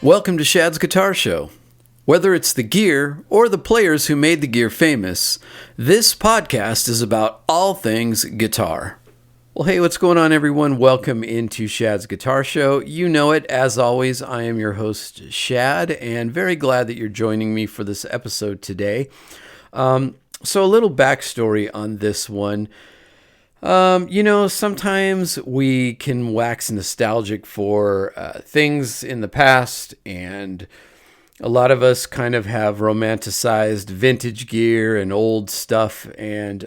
Welcome to Shad's Guitar Show. Whether it's the gear or the players who made the gear famous, this podcast is about all things guitar. Well, hey, what's going on, everyone? Welcome into Shad's Guitar Show. You know it. As always, I am your host, Shad, and very glad that you're joining me for this episode today. So a little backstory on this one. Sometimes we can wax nostalgic for things in the past, and a lot of us kind of have romanticized vintage gear and old stuff, and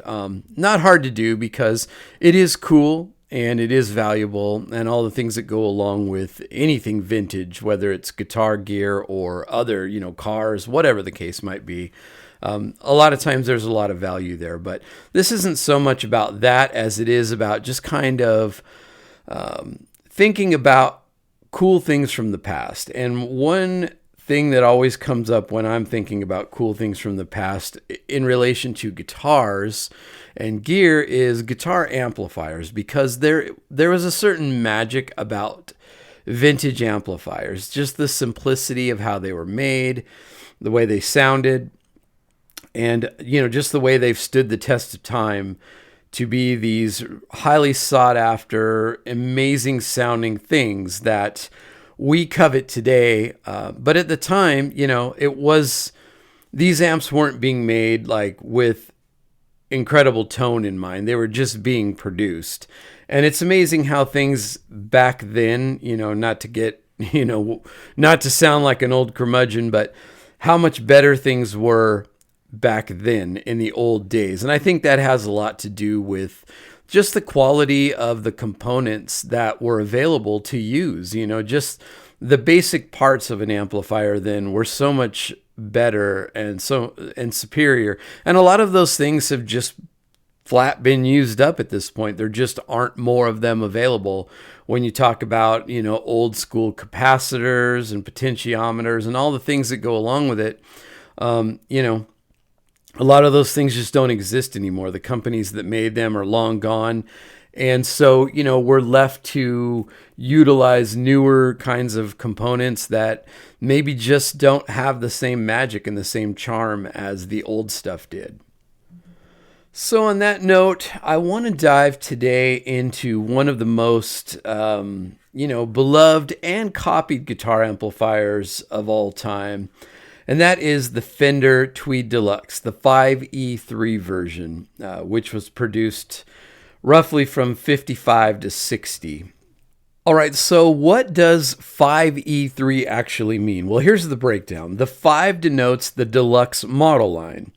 not hard to do because it is cool and it is valuable, and all the things that go along with anything vintage, whether it's guitar gear or other, cars, whatever the case might be. A lot of times there's a lot of value there, but this isn't so much about that as it is about just kind of thinking about cool things from the past. And one thing that always comes up when I'm thinking about cool things from the past in relation to guitars and gear is guitar amplifiers, because there was a certain magic about vintage amplifiers, just the simplicity of how they were made, the way they sounded. And, just the way they've stood the test of time to be these highly sought after, amazing sounding things that we covet today. But at the time, these amps weren't being made like with incredible tone in mind. They were just being produced. And it's amazing how things back then, not to sound like an old curmudgeon, but how much better things were back then in the old days. And I think that has a lot to do with just the quality of the components that were available to use. Just the basic parts of an amplifier then were so much better and superior. And a lot of those things have just flat been used up at this point. There just aren't more of them available when you talk about, old school capacitors and potentiometers and all the things that go along with it. A lot of those things just don't exist anymore. The companies that made them are long gone. And so, we're left to utilize newer kinds of components that maybe just don't have the same magic and the same charm as the old stuff did. So on that note, I want to dive today into one of the most, beloved and copied guitar amplifiers of all time. And that is the Fender Tweed Deluxe, the 5E3 version, which was produced roughly from 55 to 60. All right, so what does 5E3 actually mean? Well, here's the breakdown. The 5 denotes the deluxe model line.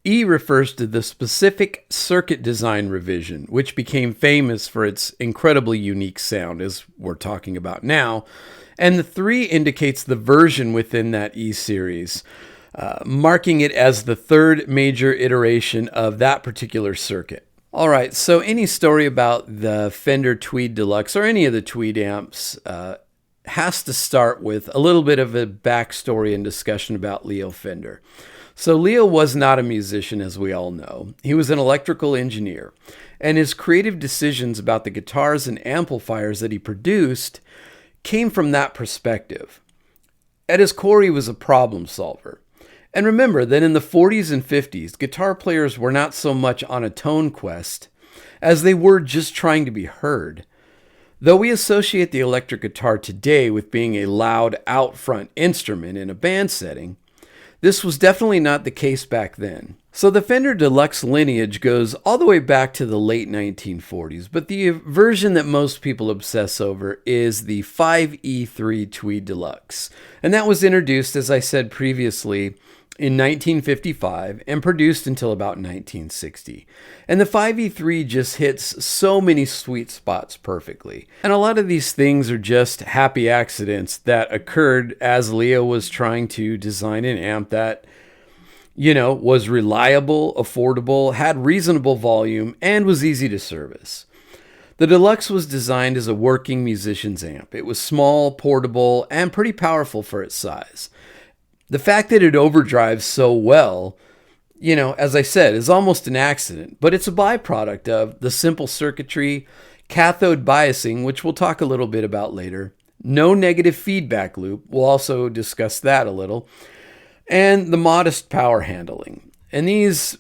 E refers to the specific circuit design revision, which became famous for its incredibly unique sound, as we're talking about now. And the 3 indicates the version within that E series, marking it as the third major iteration of that particular circuit. All right, so any story about the Fender Tweed Deluxe or any of the Tweed amps has to start with a little bit of a backstory and discussion about Leo Fender. So Leo was not a musician, as we all know. He was an electrical engineer, and his creative decisions about the guitars and amplifiers that he produced came from that perspective. At his core, he was a problem solver. And remember that in the 40s and 50s, guitar players were not so much on a tone quest as they were just trying to be heard. Though we associate the electric guitar today with being a loud, out-front instrument in a band setting, this was definitely not the case back then. So the Fender Deluxe lineage goes all the way back to the late 1940s, but the version that most people obsess over is the 5E3 Tweed Deluxe. And that was introduced, as I said previously, in 1955 and produced until about 1960. And the 5E3 just hits so many sweet spots perfectly. And a lot of these things are just happy accidents that occurred as Leo was trying to design an amp that was reliable, affordable, had reasonable volume, and was easy to service. The Deluxe was designed as a working musician's amp. It was small, portable, and pretty powerful for its size. The fact that it overdrives so well, as I said, is almost an accident, but it's a byproduct of the simple circuitry, cathode biasing, which we'll talk a little bit about later, no negative feedback loop. We'll also discuss that a little. And the modest power handling. And these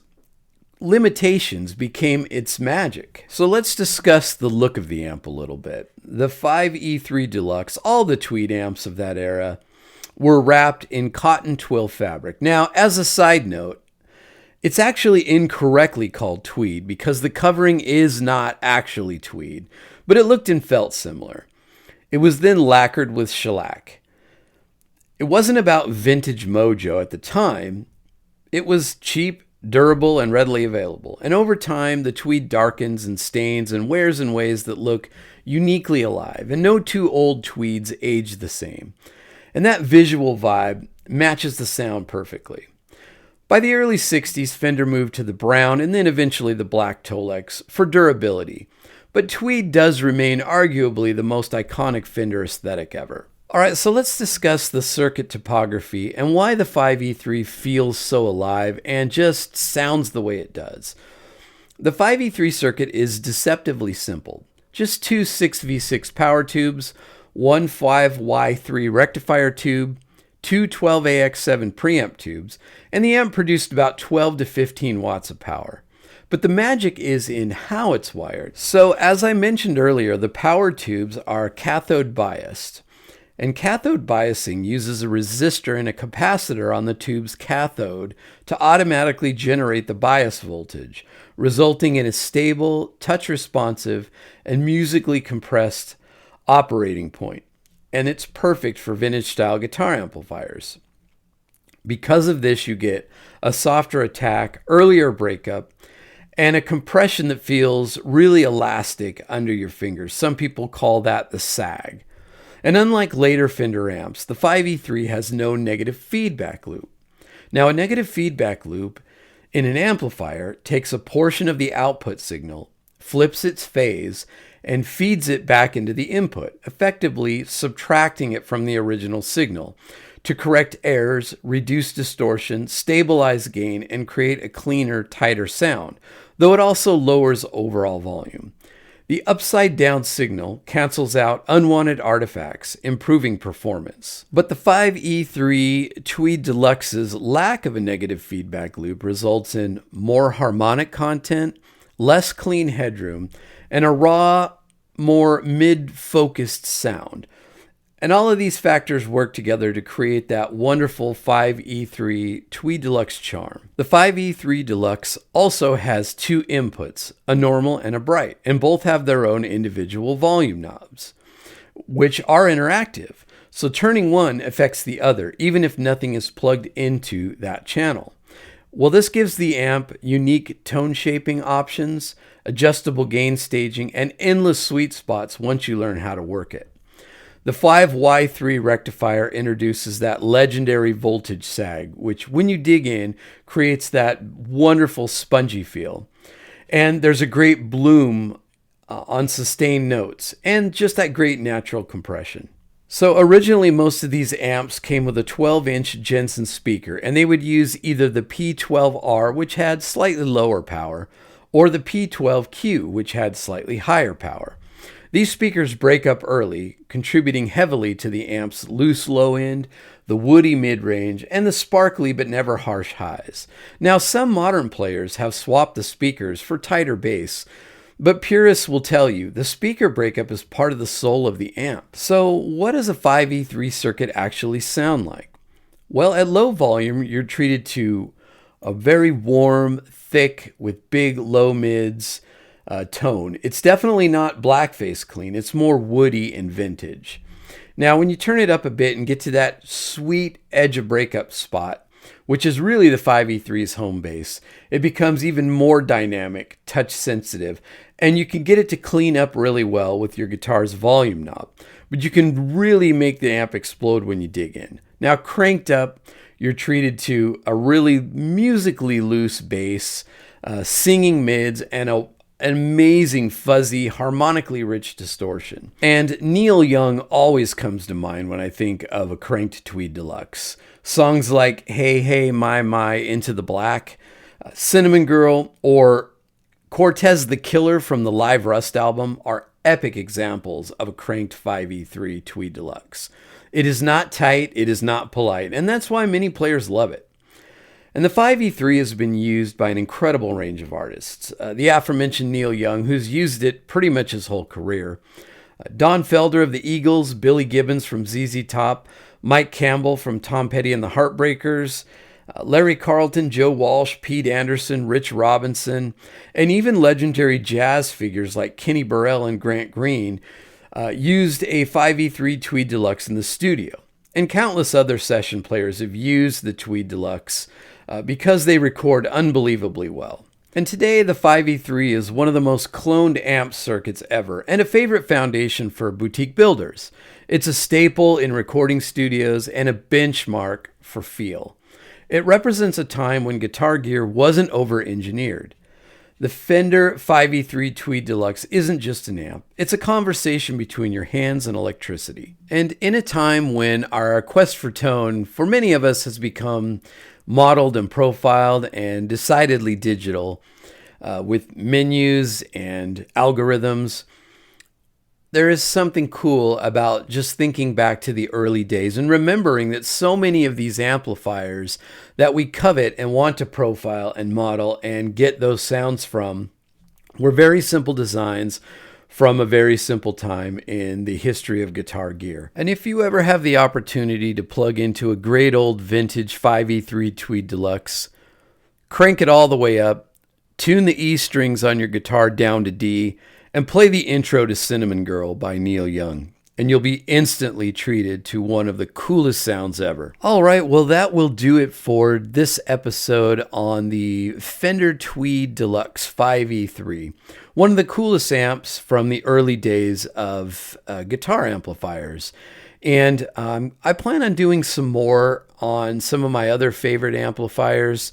limitations became its magic. So let's discuss the look of the amp a little bit. The 5E3 Deluxe, all the Tweed amps of that era, were wrapped in cotton twill fabric. Now, as a side note, it's actually incorrectly called tweed because the covering is not actually tweed, but it looked and felt similar. It was then lacquered with shellac. It wasn't about vintage mojo at the time. It was cheap, durable, and readily available. And over time, the tweed darkens and stains and wears in ways that look uniquely alive. And no two old tweeds age the same. And that visual vibe matches the sound perfectly. By the early 60s, Fender moved to the brown and then eventually the black Tolex for durability. But tweed does remain arguably the most iconic Fender aesthetic ever. All right, so let's discuss the circuit topography and why the 5E3 feels so alive and just sounds the way it does. The 5E3 circuit is deceptively simple. Just two 6V6 power tubes, one 5Y3 rectifier tube, two 12AX7 preamp tubes, and the amp produced about 12 to 15 watts of power. But the magic is in how it's wired. So as I mentioned earlier, the power tubes are cathode biased. And cathode biasing uses a resistor and a capacitor on the tube's cathode to automatically generate the bias voltage, resulting in a stable, touch-responsive, and musically compressed operating point. And it's perfect for vintage-style guitar amplifiers. Because of this, you get a softer attack, earlier breakup, and a compression that feels really elastic under your fingers. Some people call that the sag. And unlike later Fender amps, the 5E3 has no negative feedback loop. Now, a negative feedback loop in an amplifier takes a portion of the output signal, flips its phase, and feeds it back into the input, effectively subtracting it from the original signal to correct errors, reduce distortion, stabilize gain, and create a cleaner, tighter sound, though it also lowers overall volume. The upside-down signal cancels out unwanted artifacts, improving performance. But the 5E3 Tweed Deluxe's lack of a negative feedback loop results in more harmonic content, less clean headroom, and a raw, more mid-focused sound. And all of these factors work together to create that wonderful 5E3 Tweed Deluxe charm. The 5E3 Deluxe also has two inputs, a normal and a bright, and both have their own individual volume knobs, which are interactive. So turning one affects the other, even if nothing is plugged into that channel. Well, this gives the amp unique tone shaping options, adjustable gain staging, and endless sweet spots once you learn how to work it. The 5Y3 rectifier introduces that legendary voltage sag, which when you dig in, creates that wonderful spongy feel. And there's a great bloom on sustained notes, and just that great natural compression. So originally, most of these amps came with a 12-inch Jensen speaker, and they would use either the P12R, which had slightly lower power, or the P12Q, which had slightly higher power. These speakers break up early, contributing heavily to the amp's loose low end, the woody mid-range, and the sparkly but never harsh highs. Now, some modern players have swapped the speakers for tighter bass, but purists will tell you the speaker breakup is part of the soul of the amp. So what does a 5E3 circuit actually sound like? Well, at low volume, you're treated to a very warm, thick, with big low mids, tone. It's definitely not blackface clean. It's more woody and vintage. Now, when you turn it up a bit and get to that sweet edge of breakup spot, which is really the 5E3's home base, it becomes even more dynamic, touch sensitive, and you can get it to clean up really well with your guitar's volume knob. But you can really make the amp explode when you dig in. Now, cranked up, you're treated to a really musically loose bass, singing mids, and an amazing, fuzzy, harmonically rich distortion. And Neil Young always comes to mind when I think of a cranked Tweed Deluxe. Songs like Hey Hey My Into the Black, Cinnamon Girl, or Cortez the Killer from the Live Rust album are epic examples of a cranked 5E3 Tweed Deluxe. It is not tight, it is not polite, and that's why many players love it. And the 5E3 has been used by an incredible range of artists. The aforementioned Neil Young, who's used it pretty much his whole career. Don Felder of the Eagles, Billy Gibbons from ZZ Top, Mike Campbell from Tom Petty and the Heartbreakers, Larry Carlton, Joe Walsh, Pete Anderson, Rich Robinson, and even legendary jazz figures like Kenny Burrell and Grant Green used a 5E3 Tweed Deluxe in the studio. And countless other session players have used the Tweed Deluxe because they record unbelievably well. And today, the 5E3 is one of the most cloned amp circuits ever, and a favorite foundation for boutique builders. It's a staple in recording studios and a benchmark for feel. It represents a time when guitar gear wasn't over-engineered. The Fender 5E3 Tweed Deluxe isn't just an amp. It's a conversation between your hands and electricity. And in a time when our quest for tone, for many of us, has become modeled and profiled and decidedly digital, with menus and algorithms, there is something cool about just thinking back to the early days and remembering that so many of these amplifiers that we covet and want to profile and model and get those sounds from were very simple designs from a very simple time in the history of guitar gear. And if you ever have the opportunity to plug into a great old vintage 5E3 Tweed Deluxe, crank it all the way up, tune the E strings on your guitar down to D, and play the intro to Cinnamon Girl by Neil Young, and you'll be instantly treated to one of the coolest sounds ever. All right, well, that will do it for this episode on the Fender Tweed Deluxe 5E3, one of the coolest amps from the early days of guitar amplifiers. And I plan on doing some more on some of my other favorite amplifiers.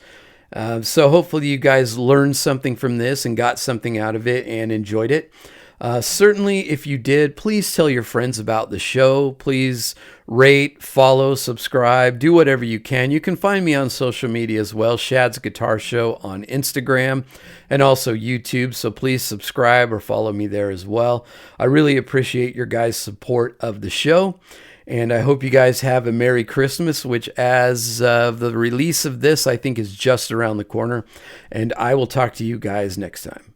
So hopefully you guys learned something from this and got something out of it and enjoyed it. Certainly, if you did, please tell your friends about the show. Please rate, follow, subscribe, do whatever you can. You can find me on social media as well, Shad's Guitar Show on Instagram and also YouTube. So please subscribe or follow me there as well. I really appreciate your guys' support of the show. And I hope you guys have a Merry Christmas, which as of the release of this, I think is just around the corner. And I will talk to you guys next time.